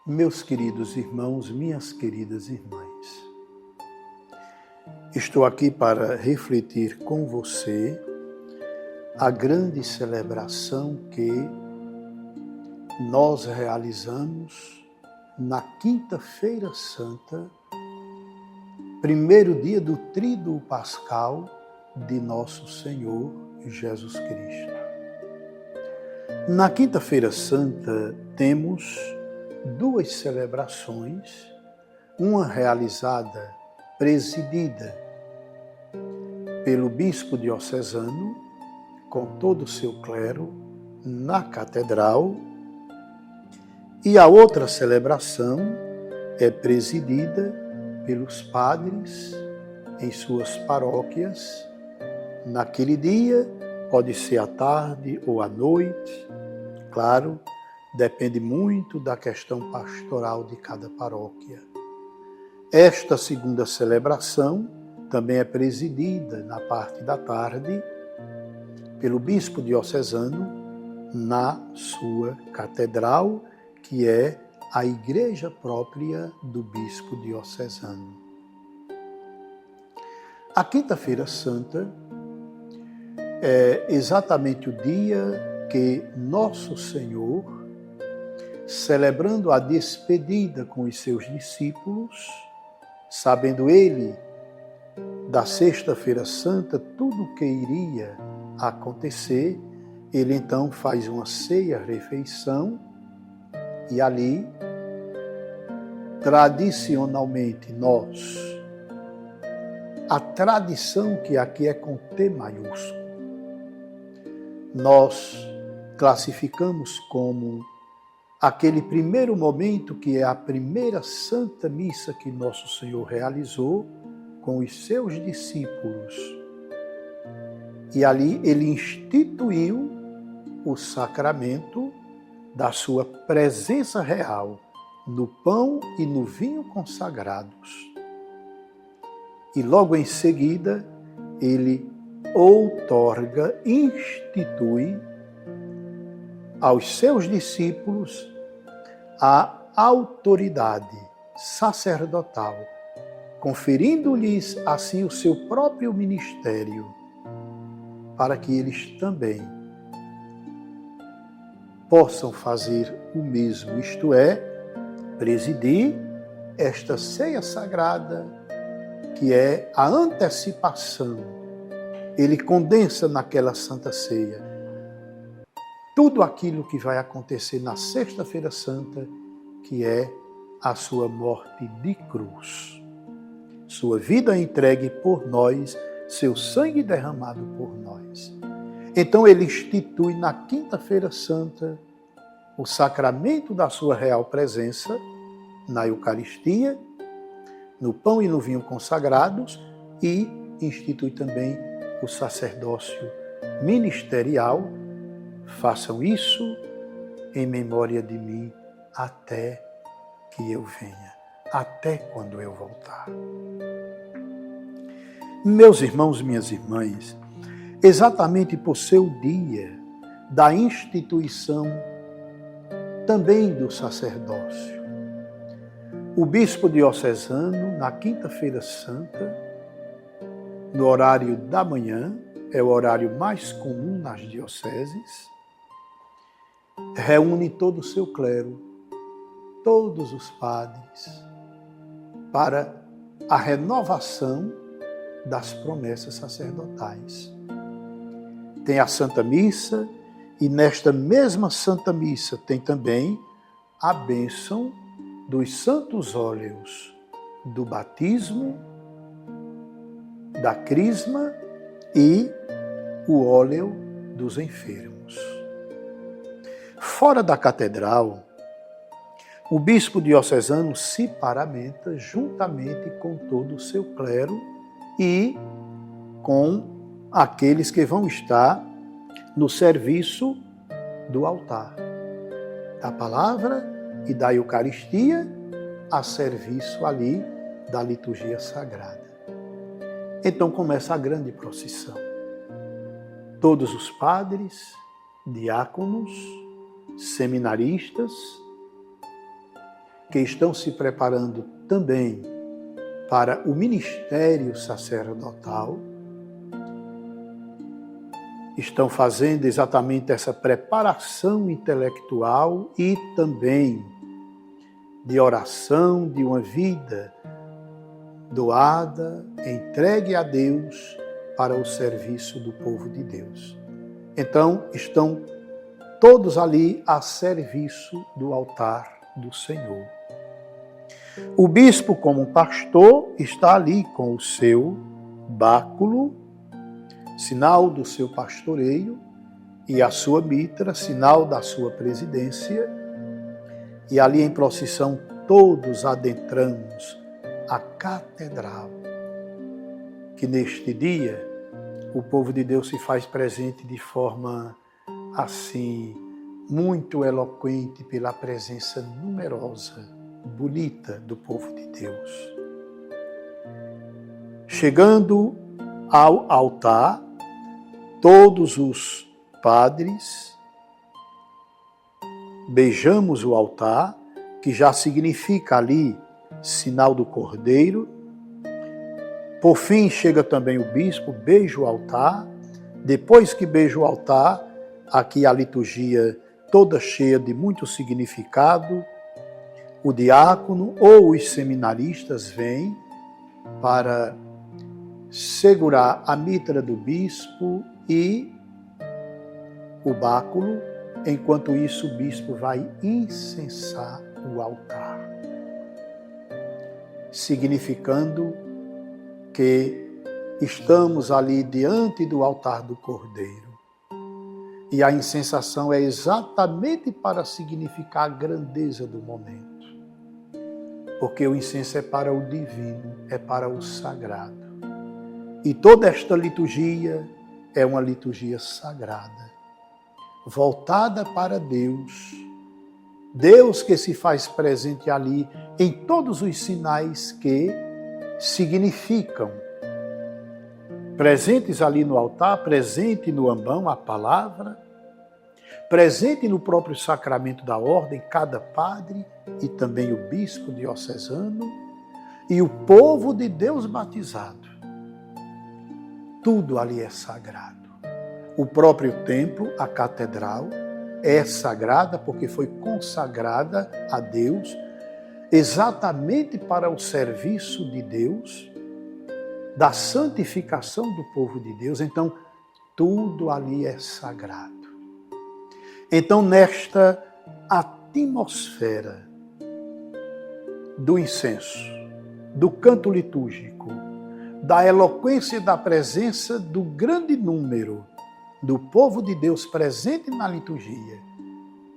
Meus queridos irmãos, minhas queridas irmãs, estou aqui para refletir com você a grande celebração que nós realizamos na Quinta-feira Santa, primeiro dia do Tríduo Pascal de Nosso Senhor Jesus Cristo. Na Quinta-feira Santa temos duas celebrações, uma realizada, presidida pelo bispo diocesano, com todo o seu clero, na catedral, e a outra celebração é presidida pelos padres em suas paróquias. Naquele dia, pode ser à tarde ou à noite, claro, depende muito da questão pastoral de cada paróquia. Esta segunda celebração também é presidida na parte da tarde pelo bispo diocesano na sua catedral, que é a igreja própria do bispo diocesano. A Quinta-feira Santa é exatamente o dia que Nosso Senhor, celebrando a despedida com os seus discípulos, sabendo ele da Sexta-feira Santa tudo o que iria acontecer, ele então faz uma ceia-refeição e ali, tradicionalmente, a tradição que aqui é com T maiúsculo, nós classificamos como aquele primeiro momento que é a primeira Santa Missa que Nosso Senhor realizou com os seus discípulos. E ali ele instituiu o sacramento da sua presença real no pão e no vinho consagrados. E logo em seguida ele outorga, institui aos seus discípulos a autoridade sacerdotal, conferindo-lhes assim o seu próprio ministério, para que eles também possam fazer o mesmo, isto é, presidir esta ceia sagrada, que é a antecipação. Ele condensa naquela Santa Ceia tudo aquilo que vai acontecer na Sexta-feira Santa, que é a sua morte de cruz. Sua vida entregue por nós, seu sangue derramado por nós. Então ele institui na Quinta-feira Santa o sacramento da sua real presença na Eucaristia, no pão e no vinho consagrados, e institui também o sacerdócio ministerial. Façam isso em memória de mim até que eu venha, até quando eu voltar. Meus irmãos, minhas irmãs, exatamente por ser o dia da instituição também do sacerdócio, o bispo diocesano, na Quinta-feira Santa, no horário da manhã, é o horário mais comum nas dioceses, reúne todo o seu clero, todos os padres, para a renovação das promessas sacerdotais. Tem a Santa Missa, e nesta mesma Santa Missa tem também a bênção dos santos óleos do batismo, da crisma e o óleo dos enfermos. Fora da catedral, o bispo diocesano se paramenta juntamente com todo o seu clero e com aqueles que vão estar no serviço do altar, da palavra e da Eucaristia, a serviço ali da liturgia sagrada. Então começa a grande procissão. Todos os padres, diáconos, seminaristas, que estão se preparando também para o ministério sacerdotal, estão fazendo exatamente essa preparação intelectual e também de oração, de uma vida doada, entregue a Deus para o serviço do povo de Deus. Então, estão todos ali a serviço do altar do Senhor. O bispo, como pastor, está ali com o seu báculo, sinal do seu pastoreio, e a sua mitra, sinal da sua presidência, e ali em procissão todos adentramos a catedral, que neste dia o povo de Deus se faz presente de forma assim, muito eloquente pela presença numerosa, bonita do povo de Deus. Chegando ao altar, todos os padres beijamos o altar, que já significa ali sinal do Cordeiro. Por fim, chega também o bispo, beija o altar. Depois que beija o altar, aqui a liturgia toda cheia de muito significado, o diácono ou os seminaristas vêm para segurar a mitra do bispo e o báculo. Enquanto isso, o bispo vai incensar o altar, significando que estamos ali diante do altar do Cordeiro. E a incensação é exatamente para significar a grandeza do momento. Porque o incenso é para o divino, é para o sagrado. E toda esta liturgia é uma liturgia sagrada, voltada para Deus. Deus que se faz presente ali em todos os sinais que significam. Presentes ali no altar, presente no ambão, a palavra, presente no próprio sacramento da ordem, cada padre e também o bispo diocesano e o povo de Deus batizado. Tudo ali é sagrado. O próprio templo, a catedral, é sagrada porque foi consagrada a Deus exatamente para o serviço de Deus, da santificação do povo de Deus. Então, tudo ali é sagrado. Então, nesta atmosfera do incenso, do canto litúrgico, da eloquência e da presença do grande número do povo de Deus presente na liturgia,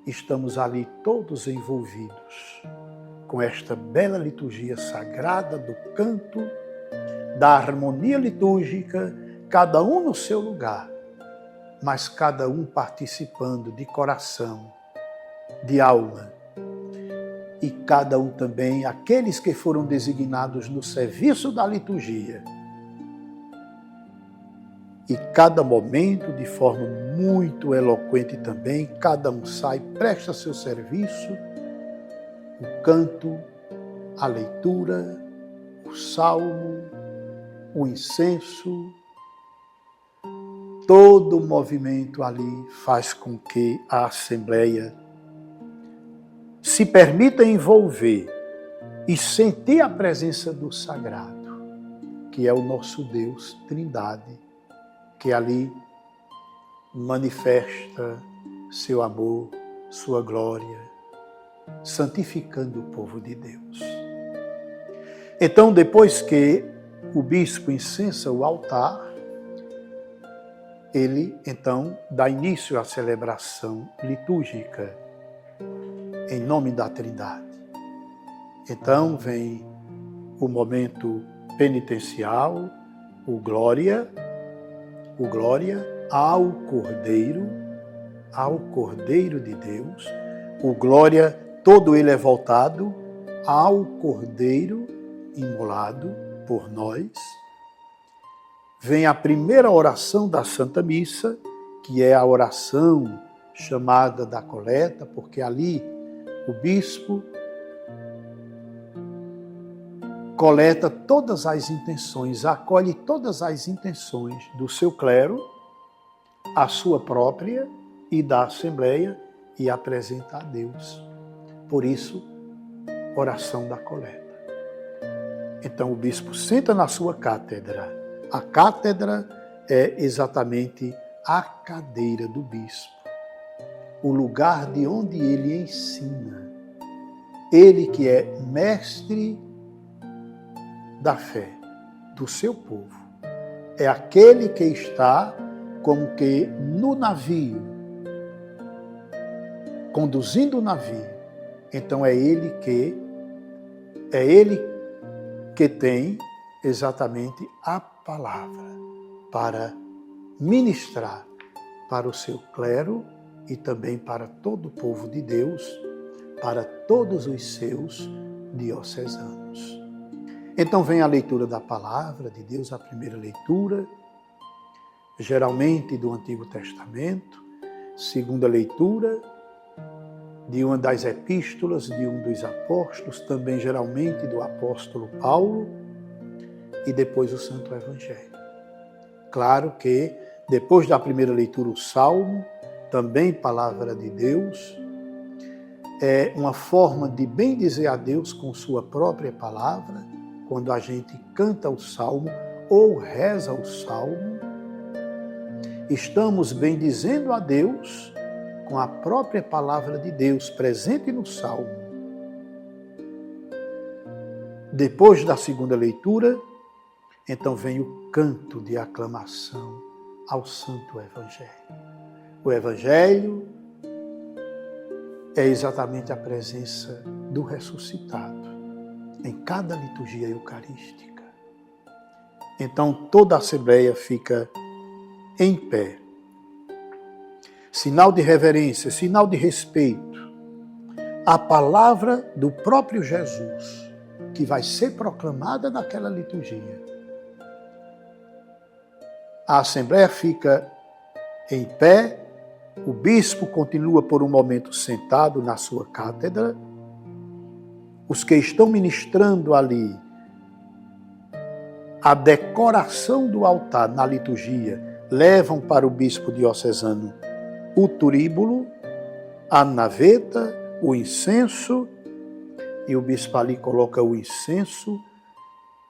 estamos ali todos envolvidos com esta bela liturgia sagrada do canto, da harmonia litúrgica, cada um no seu lugar, mas cada um participando de coração, de alma, e cada um também, aqueles que foram designados no serviço da liturgia. E cada momento, de forma muito eloquente também, cada um sai, presta seu serviço, o canto, a leitura, o salmo, o incenso, todo o movimento ali faz com que a Assembleia se permita envolver e sentir a presença do sagrado, que é o nosso Deus Trindade, que ali manifesta seu amor, sua glória, santificando o povo de Deus. Então, depois que o bispo incensa o altar, ele, então, dá início à celebração litúrgica em nome da Trindade. Então, vem o momento penitencial, o glória ao Cordeiro de Deus, o glória, todo ele é voltado ao Cordeiro imolado por nós. Vem a primeira oração da Santa Missa, que é a oração chamada da coleta, porque ali o bispo coleta todas as intenções, acolhe todas as intenções do seu clero, a sua própria e da Assembleia e apresenta a Deus. Por isso, oração da coleta. Então o bispo senta na sua cátedra. A cátedra é exatamente a cadeira do bispo, o lugar de onde ele ensina. Ele que é mestre da fé do seu povo. É aquele que está como que no navio, conduzindo o navio. Então é ele que tem exatamente a palavra para ministrar para o seu clero e também para todo o povo de Deus, para todos os seus diocesanos. Então vem a leitura da palavra de Deus, a primeira leitura, geralmente do Antigo Testamento, segunda leitura de uma das epístolas de um dos apóstolos, também geralmente do apóstolo Paulo, e depois o Santo Evangelho. Claro que depois da primeira leitura o Salmo, também palavra de Deus, é uma forma de bendizer a Deus com sua própria palavra, quando a gente canta o Salmo ou reza o Salmo, estamos bendizendo a Deus com a própria palavra de Deus presente no Salmo. Depois da segunda leitura, então vem o canto de aclamação ao Santo Evangelho. O Evangelho é exatamente a presença do ressuscitado em cada liturgia eucarística. Então toda a Assembleia fica em pé. Sinal de reverência, sinal de respeito, a palavra do próprio Jesus, que vai ser proclamada naquela liturgia. A Assembleia fica em pé, o bispo continua por um momento sentado na sua cátedra, os que estão ministrando ali a decoração do altar na liturgia levam para o bispo diocesano o turíbulo, a naveta, o incenso, e o bispo ali coloca o incenso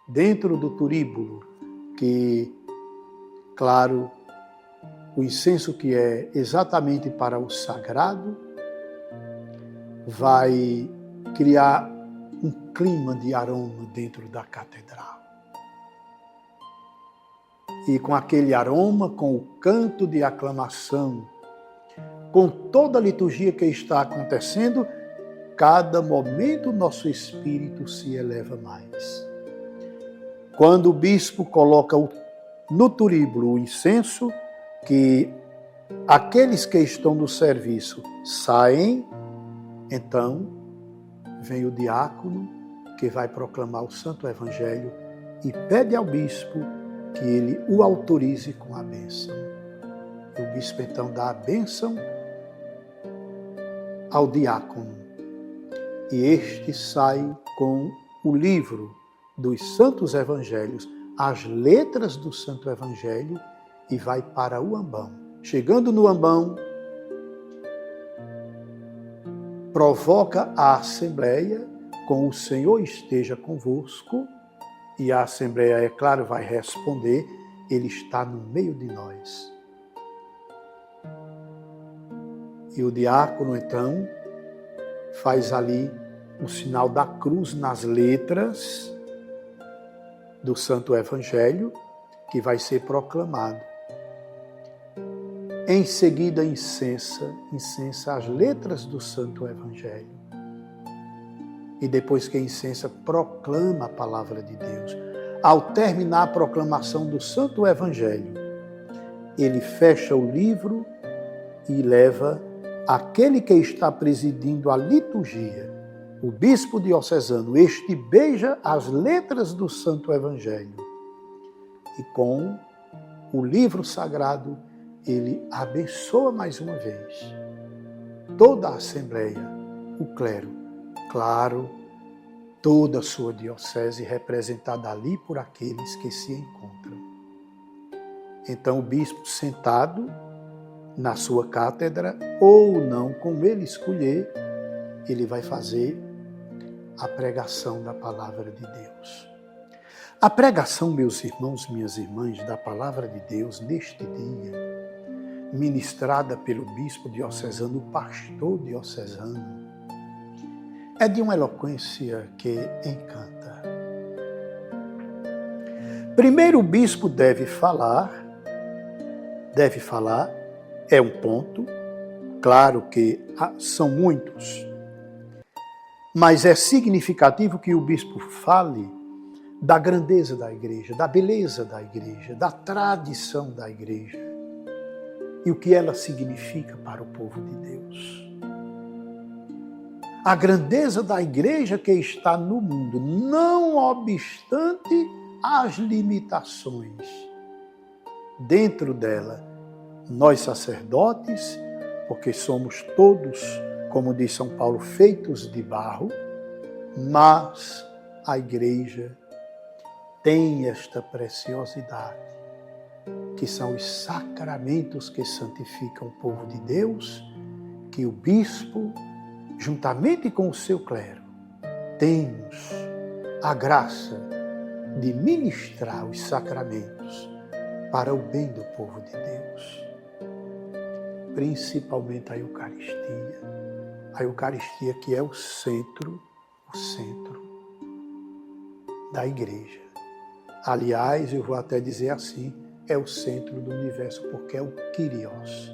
dentro do turíbulo, que, claro, o incenso que é exatamente para o sagrado, vai criar um clima de aroma dentro da catedral. E com aquele aroma, com o canto de aclamação, com toda a liturgia que está acontecendo, cada momento nosso espírito se eleva mais. Quando o bispo coloca no turíbulo o incenso, que aqueles que estão no serviço saem, então vem o diácono que vai proclamar o Santo Evangelho e pede ao bispo que ele o autorize com a bênção. O bispo então dá a bênção ao diácono e este sai com o livro dos Santos Evangelhos, as letras do Santo Evangelho, e vai para o ambão. Chegando no ambão, provoca a Assembleia com o Senhor esteja convosco, e a Assembleia, é claro, vai responder, Ele está no meio de nós. E o diácono, então, faz ali o sinal da cruz nas letras do Santo Evangelho, que vai ser proclamado. Em seguida, incensa as letras do Santo Evangelho. E depois que incensa, proclama a palavra de Deus. Ao terminar a proclamação do Santo Evangelho, ele fecha o livro e leva aquele que está presidindo a liturgia, o bispo diocesano. Este beija as letras do Santo Evangelho e com o livro sagrado ele abençoa mais uma vez toda a Assembleia, o clero. Claro, toda a sua diocese representada ali por aqueles que se encontram. Então o bispo sentado na sua cátedra, ou não, como ele escolher, ele vai fazer a pregação da palavra de Deus. A pregação, meus irmãos, minhas irmãs, da palavra de Deus neste dia, ministrada pelo bispo diocesano, o pastor diocesano, é de uma eloquência que encanta. Primeiro o bispo deve falar, é um ponto, claro que são muitos, mas é significativo que o bispo fale da grandeza da igreja, da beleza da igreja, da tradição da igreja e o que ela significa para o povo de Deus. A grandeza da igreja que está no mundo, não obstante as limitações. Dentro dela, nós sacerdotes, porque somos todos, como diz São Paulo, feitos de barro, mas a igreja tem esta preciosidade, que são os sacramentos que santificam o povo de Deus, que o bispo, juntamente com o seu clero, temos a graça de ministrar os sacramentos para o bem do povo de Deus. Principalmente a Eucaristia que é o centro da igreja. Aliás, eu vou até dizer assim, é o centro do universo, porque é o Kyrios,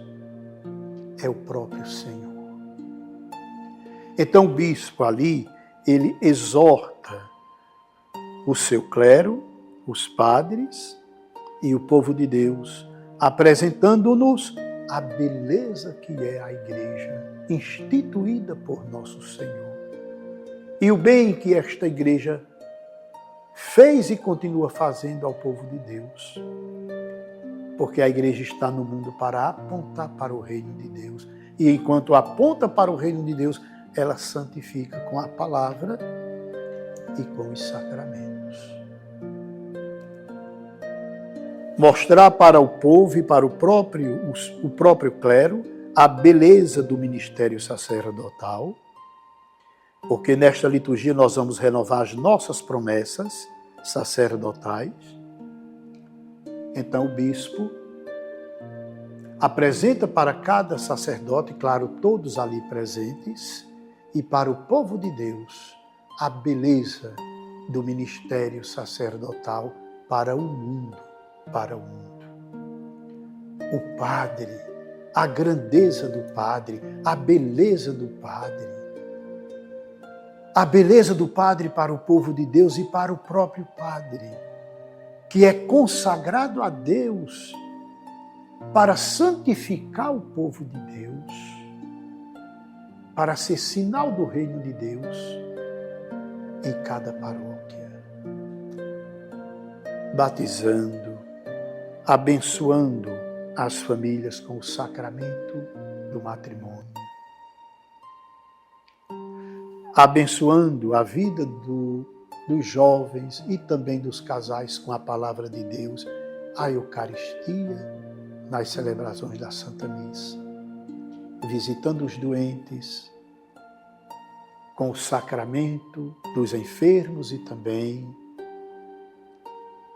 é o próprio Senhor. Então o bispo ali, ele exorta o seu clero, os padres e o povo de Deus, apresentando-nos a beleza que é a igreja, instituída por nosso Senhor. E o bem que esta igreja fez e continua fazendo ao povo de Deus. Porque a igreja está no mundo para apontar para o reino de Deus. E enquanto aponta para o reino de Deus, ela santifica com a palavra e com os sacramentos. Mostrar para o povo e para o próprio clero a beleza do ministério sacerdotal, porque nesta liturgia nós vamos renovar as nossas promessas sacerdotais. Então o bispo apresenta para cada sacerdote, claro, todos ali presentes, e para o povo de Deus, a beleza do ministério sacerdotal para o mundo. O padre, a grandeza do padre, a beleza do padre. A beleza do padre para o povo de Deus e para o próprio padre, que é consagrado a Deus para santificar o povo de Deus, para ser sinal do reino de Deus em cada paróquia, batizando, abençoando as famílias com o sacramento do matrimônio, abençoando a vida dos jovens e também dos casais com a palavra de Deus, a Eucaristia nas celebrações da Santa Missa, visitando os doentes com o sacramento dos enfermos e também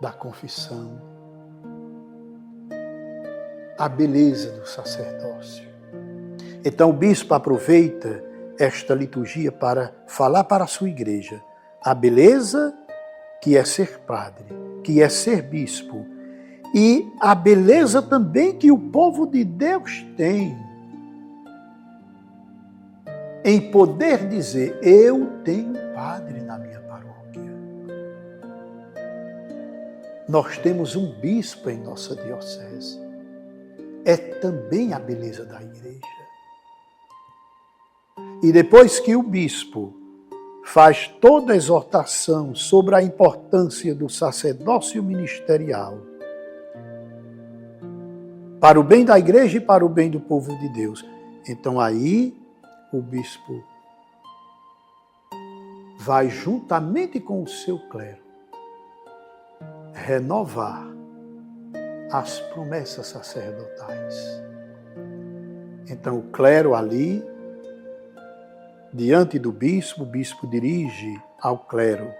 da confissão, a beleza do sacerdócio. Então o bispo aproveita esta liturgia para falar para a sua igreja a beleza que é ser padre, que é ser bispo, e a beleza também que o povo de Deus tem em poder dizer: eu tenho padre na minha paróquia. Nós temos um bispo em nossa diocese. É também a beleza da igreja. E depois que o bispo faz toda a exortação sobre a importância do sacerdócio ministerial para o bem da igreja e para o bem do povo de Deus, então aí o bispo vai juntamente com o seu clero renovar as promessas sacerdotais. Então o clero ali, diante do bispo, o bispo dirige ao clero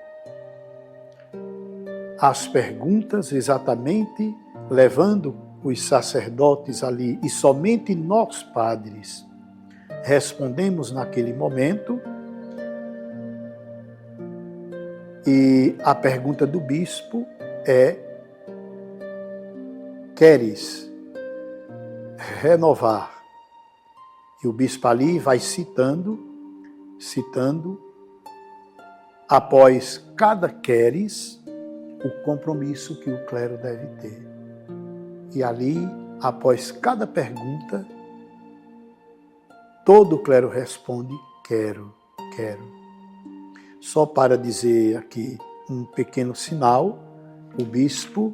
as perguntas, exatamente levando os sacerdotes ali, e somente nós, padres, respondemos naquele momento. E a pergunta do bispo é: queres renovar? E o bispo ali vai citando, após cada queres, o compromisso que o clero deve ter. E ali, após cada pergunta, todo o clero responde: quero, quero. Só para dizer aqui um pequeno sinal, o bispo,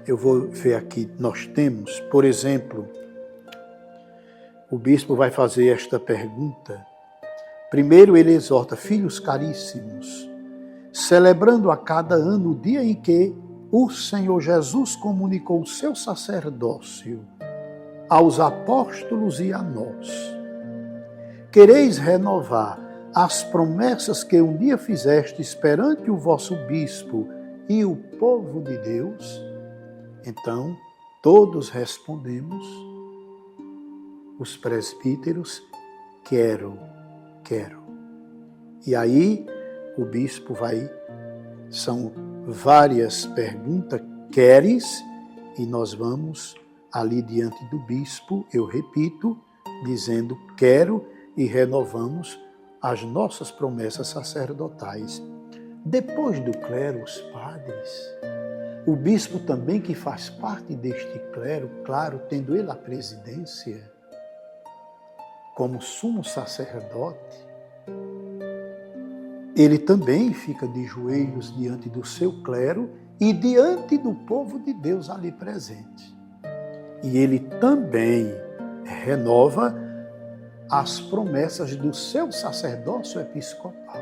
eu vou ver aqui, nós temos, por exemplo, o bispo vai fazer esta pergunta. Primeiro ele exorta: filhos caríssimos, celebrando a cada ano o dia em que o Senhor Jesus comunicou o seu sacerdócio aos apóstolos e a nós. Quereis renovar as promessas que um dia fizestes perante o vosso bispo e o povo de Deus? Então, todos respondemos, os presbíteros: quero, quero. E aí, o bispo são várias perguntas, queres? E nós vamos ali diante do bispo, eu repito, dizendo quero, e renovamos as nossas promessas sacerdotais. Depois do clero, os padres, o bispo também, que faz parte deste clero, claro, tendo ele a presidência como sumo sacerdote, ele também fica de joelhos diante do seu clero e diante do povo de Deus ali presente. E ele também renova as promessas do seu sacerdócio episcopal.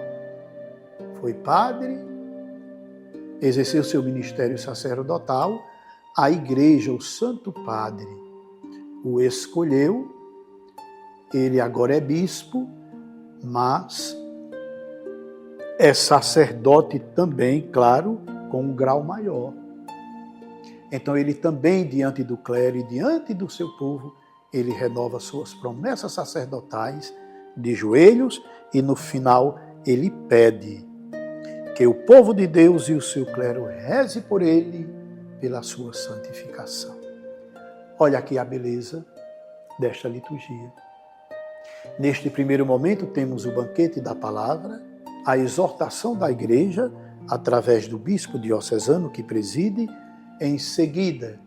Foi padre, exerceu seu ministério sacerdotal, a igreja, o Santo Padre, o escolheu, ele agora é bispo, mas é sacerdote também, claro, com um grau maior. Então ele também, diante do clero e diante do seu povo, ele renova suas promessas sacerdotais de joelhos e no final ele pede que o povo de Deus e o seu clero reze por ele pela sua santificação. Olha aqui a beleza desta liturgia. Neste primeiro momento temos o banquete da palavra, a exortação da igreja através do bispo diocesano que preside. Em seguida,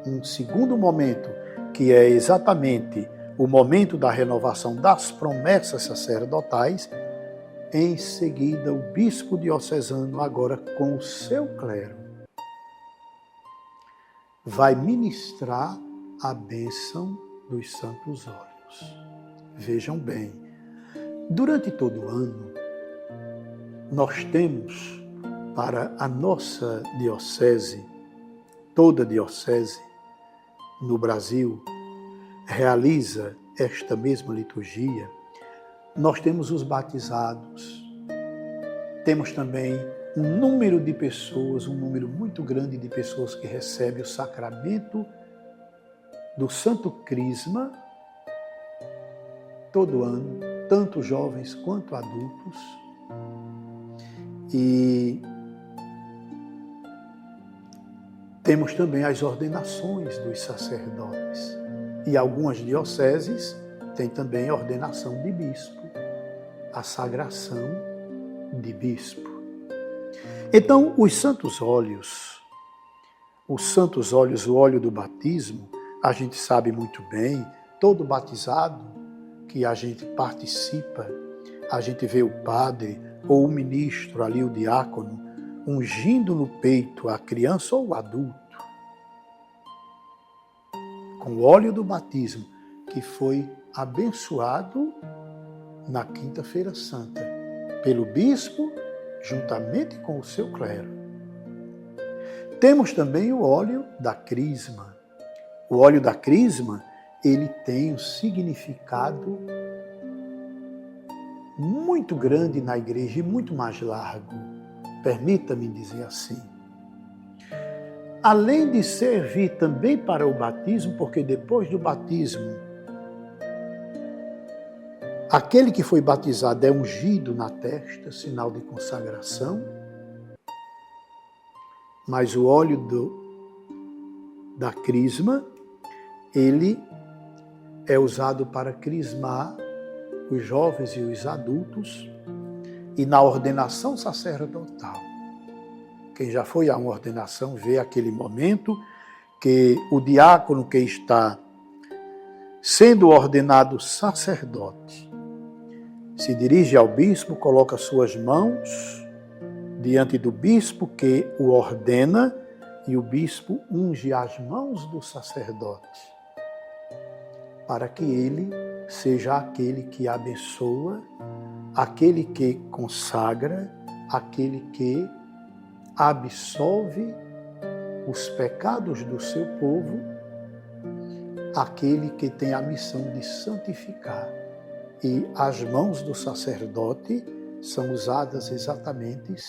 um segundo momento, que é exatamente o momento da renovação das promessas sacerdotais. Em seguida, o bispo diocesano, agora com o seu clero, vai ministrar a bênção dos santos óleos. Vejam bem, durante todo o ano, nós temos para a nossa diocese, toda diocese no Brasil realiza esta mesma liturgia, nós temos os batizados, temos também um número de pessoas, um número muito grande de pessoas que recebem o sacramento do Santo Crisma todo ano, tanto jovens quanto adultos. E temos também as ordenações dos sacerdotes. E algumas dioceses têm também a ordenação de bispo, a sagração de bispo. Então, os santos óleos, o óleo do batismo, a gente sabe muito bem, todo batizado que a gente participa, a gente vê o padre ou o ministro ali, o diácono, ungindo no peito a criança ou o adulto, com o óleo do batismo, que foi abençoado na Quinta-feira Santa, pelo bispo, juntamente com o seu clero. Temos também o óleo da crisma. O óleo da crisma, ele tem um significado muito grande na igreja e muito mais largo. Permita-me dizer assim. Além de servir também para o batismo, porque depois do batismo, aquele que foi batizado é ungido na testa, sinal de consagração, mas o óleo da crisma, ele é usado para crismar os jovens e os adultos e na ordenação sacerdotal. Quem já foi a uma ordenação vê aquele momento que o diácono que está sendo ordenado sacerdote se dirige ao bispo, coloca suas mãos diante do bispo que o ordena e o bispo unge as mãos do sacerdote para que ele seja aquele que abençoa, aquele que consagra, aquele que absolve os pecados do seu povo, aquele que tem a missão de santificar. E as mãos do sacerdote são usadas exatamente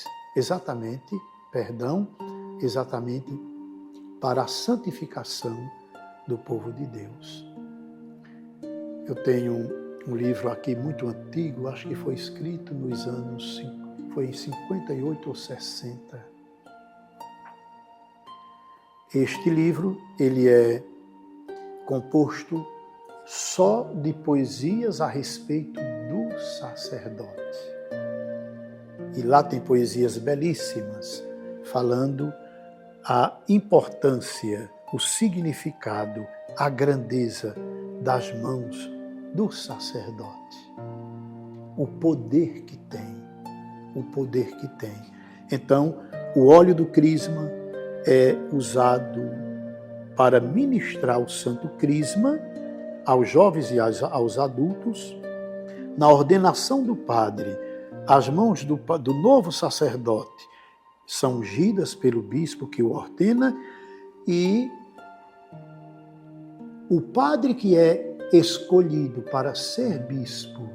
para a santificação do povo de Deus. Eu tenho um livro aqui muito antigo, acho que foi escrito nos anos, foi em 58 ou 60. Este livro, ele é composto só de poesias a respeito do sacerdote. E lá tem poesias belíssimas, falando a importância, o significado, a grandeza das mãos do sacerdote. O poder que tem, Então, o óleo do crisma é usado para ministrar o santo crisma aos jovens e aos adultos. Na ordenação do padre, as mãos do novo sacerdote são ungidas pelo bispo que o ordena e o padre que é escolhido para ser bispo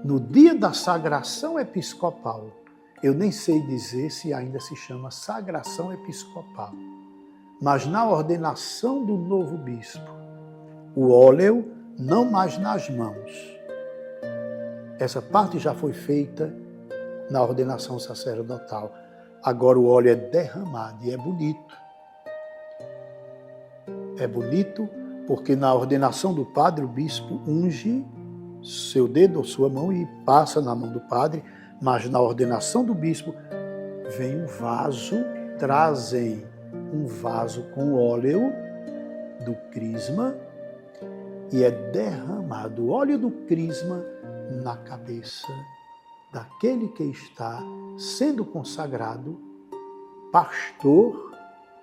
no dia da sagração episcopal, eu nem sei dizer se ainda se chama sagração episcopal, mas na ordenação do novo bispo, o óleo não mais nas mãos. Essa parte já foi feita na ordenação sacerdotal. Agora o óleo é derramado e é bonito. É bonito porque na ordenação do padre, o bispo unge seu dedo ou sua mão e passa na mão do padre, mas na ordenação do bispo vem um vaso, trazem um vaso com óleo do crisma e é derramado o óleo do crisma na cabeça daquele que está sendo consagrado pastor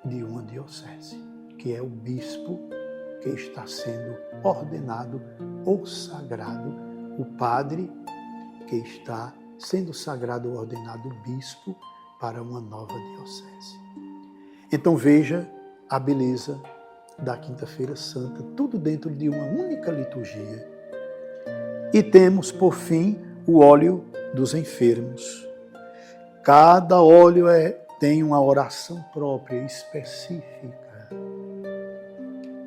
de uma diocese, que é o bispo que está sendo ordenado ou sagrado, o padre que está sendo sagrado ou ordenado bispo para uma nova diocese. Então veja a beleza da Quinta-feira Santa, tudo dentro de uma única liturgia. E temos, por fim, o óleo dos enfermos. Cada óleo tem uma oração própria, específica,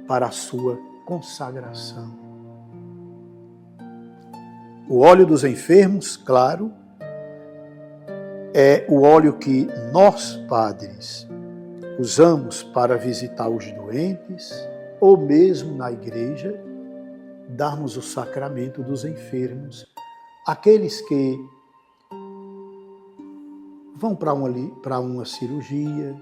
para a sua consagração. O óleo dos enfermos, claro, é o óleo que nós, padres, usamos para visitar os doentes, ou mesmo na igreja, darmos o sacramento dos enfermos, aqueles que vão para uma cirurgia,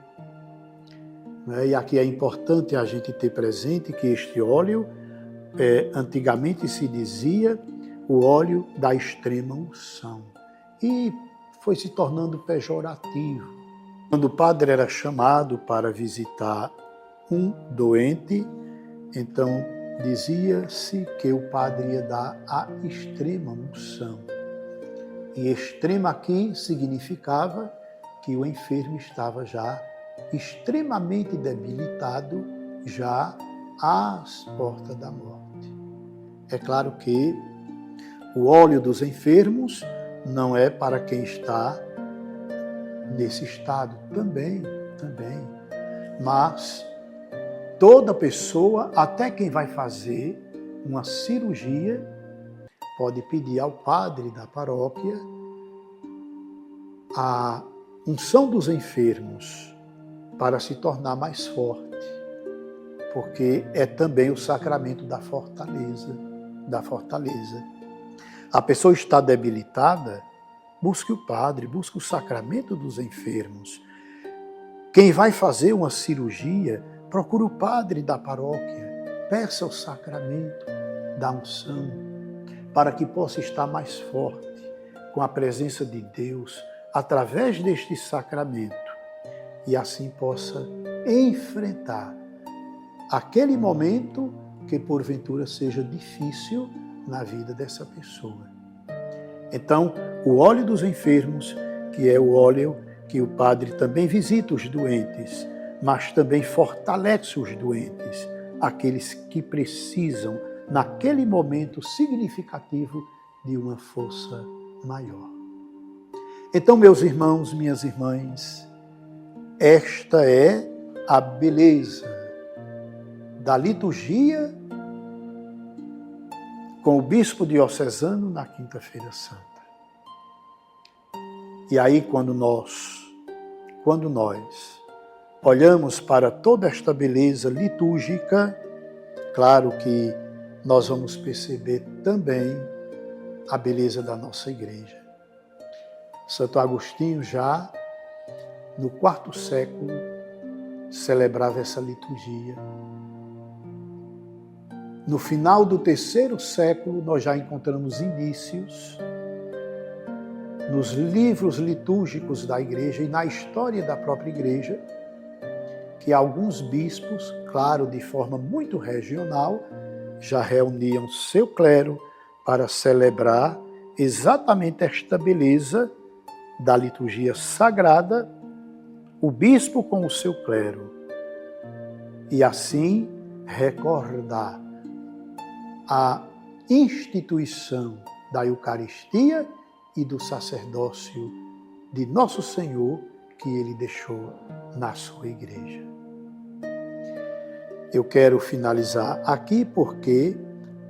né? E aqui é importante a gente ter presente que este óleo, antigamente se dizia o óleo da extrema unção, e foi se tornando pejorativo. Quando o padre era chamado para visitar um doente, então dizia-se que o padre ia dar a extrema unção. E extrema aqui significava que o enfermo estava já extremamente debilitado, já às portas da morte. É claro que o óleo dos enfermos não é para quem está nesse estado, também, mas toda pessoa, até quem vai fazer uma cirurgia, pode pedir ao padre da paróquia a unção dos enfermos para se tornar mais forte, porque é também o sacramento da fortaleza. A pessoa está debilitada, busque o padre, busque o sacramento dos enfermos. Quem vai fazer uma cirurgia, procure o padre da paróquia, peça o sacramento da unção, para que possa estar mais forte com a presença de Deus através deste sacramento e assim possa enfrentar aquele momento que porventura seja difícil na vida dessa pessoa. Então, o óleo dos enfermos, que é o óleo que o padre também visita os doentes, mas também fortalece os doentes, aqueles que precisam, naquele momento significativo, de uma força maior. Então, meus irmãos, minhas irmãs, esta é a beleza da liturgia com o bispo diocesano na Quinta-feira Santa. E aí, quando nós olhamos para toda esta beleza litúrgica, claro que nós vamos perceber também a beleza da nossa igreja. Santo Agostinho, já no IV século, celebrava essa liturgia. No final do III século, nós já encontramos indícios nos livros litúrgicos da igreja e na história da própria igreja, que alguns bispos, claro, de forma muito regional, já reuniam seu clero para celebrar exatamente esta beleza da liturgia sagrada, o bispo com o seu clero, e assim recordar a instituição da Eucaristia e do sacerdócio de Nosso Senhor que Ele deixou na sua igreja. Eu quero finalizar aqui porque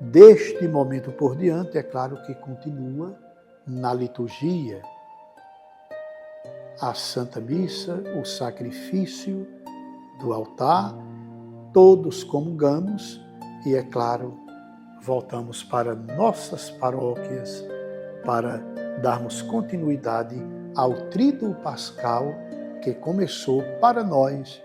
deste momento por diante, é claro que continua na liturgia a Santa Missa, o sacrifício do altar, todos comungamos e, é claro, voltamos para nossas paróquias para darmos continuidade ao tríduo pascal que começou para nós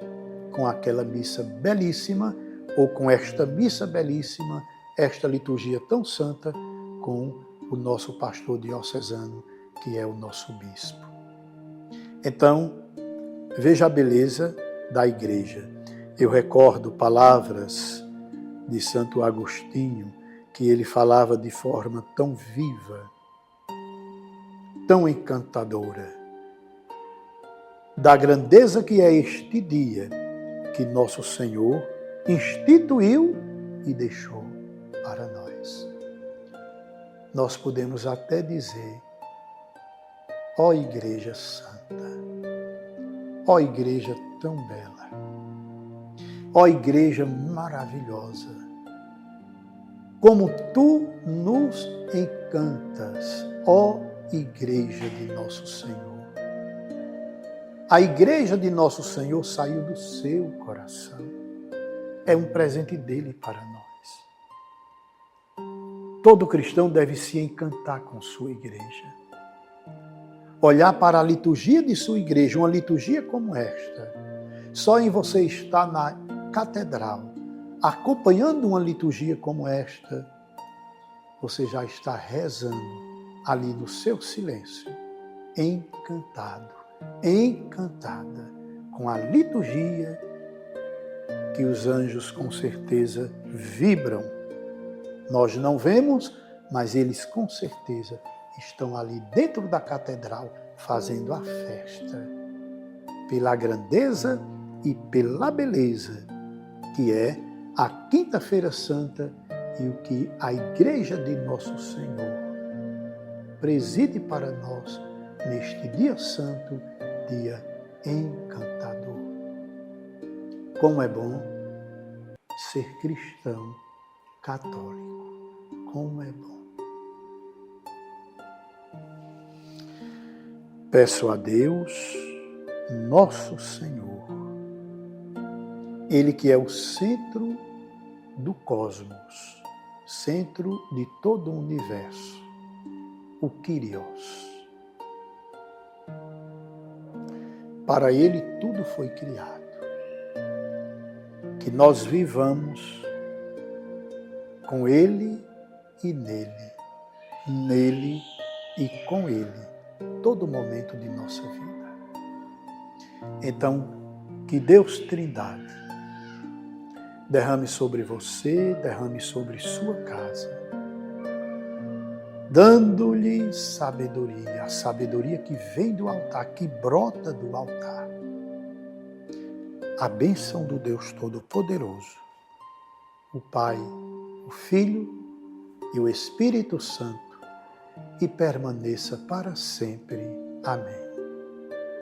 com aquela missa belíssima, ou com esta missa belíssima, esta liturgia tão santa, com o nosso pastor diocesano, que é o nosso bispo. Então, veja a beleza da igreja. Eu recordo palavras de Santo Agostinho, que ele falava de forma tão viva, tão encantadora, da grandeza que é este dia que nosso Senhor instituiu e deixou para nós. Nós podemos até dizer: ó Igreja Santa, ó Igreja tão bela, ó Igreja maravilhosa, como tu nos encantas, ó Igreja de nosso Senhor. A Igreja de nosso Senhor saiu do seu coração. É um presente dele para nós. Todo cristão deve se encantar com sua igreja. Olhar para a liturgia de sua igreja, uma liturgia como esta. Só em você estar na catedral, acompanhando uma liturgia como esta, você já está rezando ali no seu silêncio, encantado, encantada com a liturgia que os anjos com certeza vibram. Nós não vemos, mas eles com certeza estão ali dentro da catedral fazendo a festa, pela grandeza e pela beleza que é a Quinta-feira Santa e o que a Igreja de Nosso Senhor preside para nós neste dia santo, dia encantador. Como é bom ser cristão católico. Como é bom. Peço a Deus, nosso Senhor, Ele que é o centro do cosmos, centro de todo o universo, o Kyrios. Para Ele tudo foi criado. Que nós vivamos com Ele e nele e com Ele, todo momento de nossa vida. Então, que Deus Trindade derrame sobre você, derrame sobre sua casa, dando-lhe sabedoria, a sabedoria que vem do altar, que brota do altar. A bênção do Deus Todo-Poderoso, o Pai, o Filho e o Espírito Santo, e permaneça para sempre. Amém.